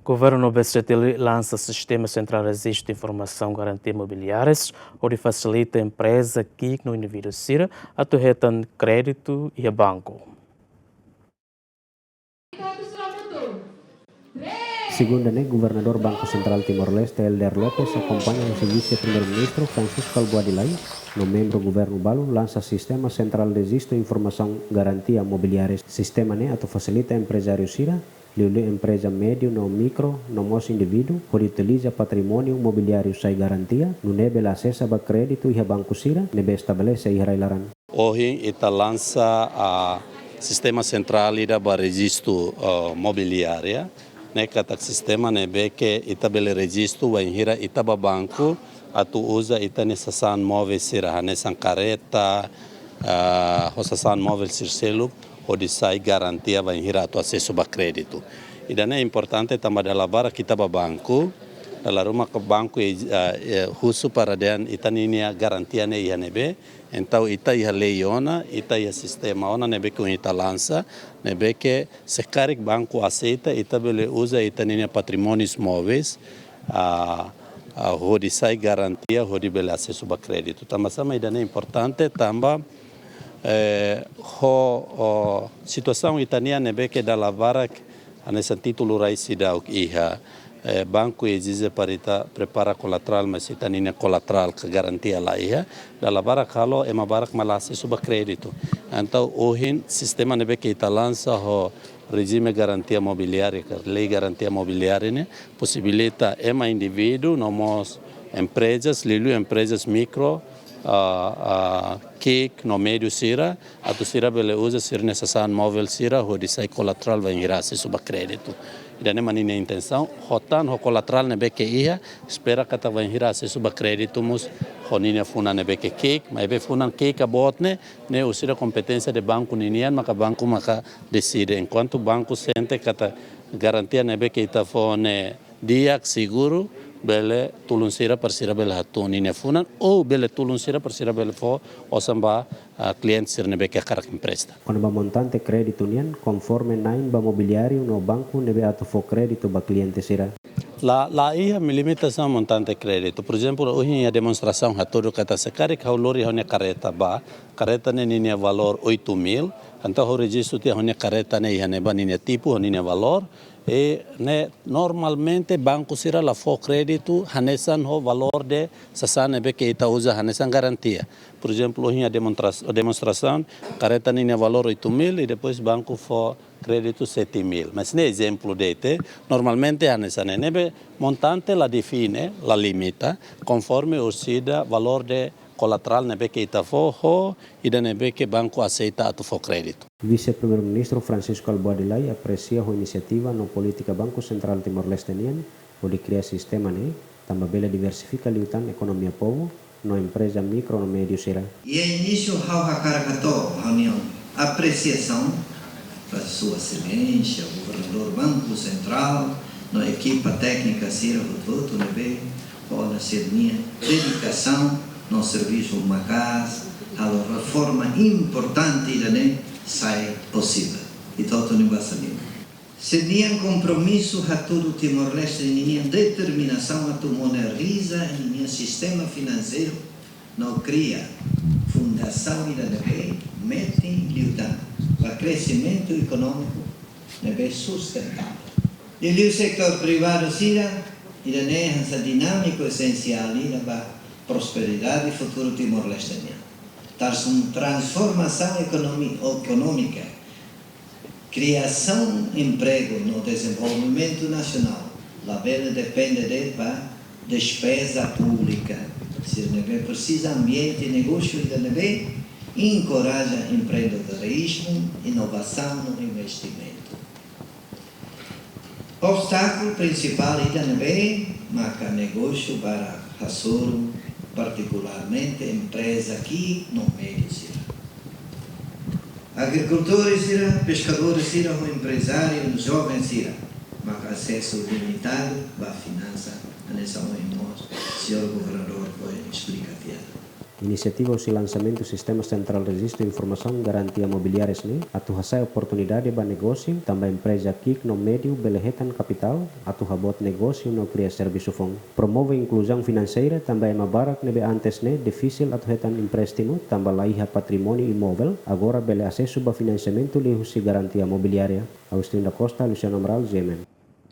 Governo BCT lança Sistema Central de Registro de Informação Garantia Imobiliárias, onde facilita a empresa que no indivíduo CIRA a torretar crédito e a banco. Segundo o governador Banco Central Timor-Leste, Helder Lopes, acompanha o vice-primeiro-ministro Francisco Albuadilai, no membro do governo Balu, lança Sistema Central de Registro de Informação Garantia Imobiliária. Sistema atau facilita empresário CIRA, liu empresa médio no micro, no moço indivíduo, que utiliza patrimônio imobiliário sem garantia, no nebe acesso a crédito e a banco CIRA, nebe estabelece e railaran. Hoje, ita lança a Sistema Central de Registro Imobiliário. Kata sistema nebe que itabele registro wa hira itaba banco atu usa ita nesasan móvel sira nesan careta hosasan móvel sirselu odi sai garantia wa hira atu acesso ba crédito. Idane importante tamba dala bara kitaba banco dala rumah ke banco husu para dan ita ninia garantia ne nebe. Então, ita ia leiona, ita ia sistema ona nebe que ita lança, nebe que se caric banco aceita, ita bele usa ita nina patrimônios móveis, hodi sai garantia, hodi bele acesso a crédito. Tamba sama ida é importante, tamba situação itania nebe que da lavarak nesse título raisida o iha banco exige para ita prepara colateral, mas ita nina colateral que garantia lá ia da lavara kalau ema barak malase suba crédito. Então hoje sistema nebe que ita lança o regime garantia imobiliária, lei garantia imobiliária né possibilita ema indivíduo, nomos empresas, lilu empresas micro que no meio sira, a tu sira bele usa sir necessário móvel sira, o de sai colateral vai irá se suba crédito. Dan manina intenção, hotan ho colateral nebe que ia, espera que vai irá se suba crédito mus, honina funa nebe que cake, mas be funan cake a botne, ne usira competência de banco ninian, maka banco maka decide. Enquanto banco sente que garantia nebe que ita fone dia seguro, bele tulun sira per sira bele hatun ini funan ou bele tulun sira per sira bele fo osamba cliente sira nebe que karak empresta. Quando ba montante crédito nian conforme nain ba mobiliário no banco nebe ato fo crédito ba cliente sira. La ia me limitação montante crédito. Por exemplo, hoje a demonstração haturu kata sekari kaulori honia careta ne ninia valor 8.000, então o registro te honia careta ne ia neba ninia tipo honia valor. Normalmente banco sira la fo crédito hanesan ho valor de sasane be que ita usa hanesan garantia. Por exemplo, hoje a demonstração careta ninia valor 8.000 e depois banco fo crédito 7.000. Mas ne exemplo dete normalmente hanesan nebe montante la define, la limita conforme usida valor de colateral nebe que ita fo e da nebe que banco aceita atu fo crédito. Vice-primeiro-ministro Francisco Albuadilai aprecia a iniciativa no política Banco Central Timor-Leste onde cria sistema também bela diversifica liutan economia povo no empresa micro no médio sira. E início how hakarakato reunião apreciação para sua excelência o governador Banco Central na equipa técnica sira voto nebe pode ser minha dedicação no serviço macas a reforma importante da sai possível. E todo o basalino. Se tinha compromisso a todo Timor-Leste, tinha determinação a tu moderniza e sistema financeiro não cria fundação e da nebe mete lutar para crescimento econômico nebe sustentável. E o setor privado sira e da essa dinâmico essencial e da prosperidade e futuro Timor-Leste. Transformação econômica, criação de emprego no desenvolvimento nacional, a vela depende de despesa pública. Se nebe precisa ambiente, negócio e nebe encoraja empreendedorismo, inovação no investimento. Obstáculo principal é nebe marca negócio para Hasoro, particularmente empresa aqui no meio sira. Agricultores sira, pescadores sira, ou empresário, jovem sira, mas acesso limitado à finança, a nessa irmãos, senhor governador pode explicar. Inisiativa o lançamento do Sistema Central Registro de Informação Garantia Mobiliárias ne, atu hasai oportunidade para negócio, também empresa aqui no médio belehetan capital, atu habot negócio no cria serviço fong. Promove inclusão financeira, também mabarak nebe antes ne, difícil atu hetan empréstimo, também laiha patrimônio imóvel, agora bele acesso para financiamento lihu si garantia mobiliária. Agustin da Costa, Luciano Amaral, Gemen.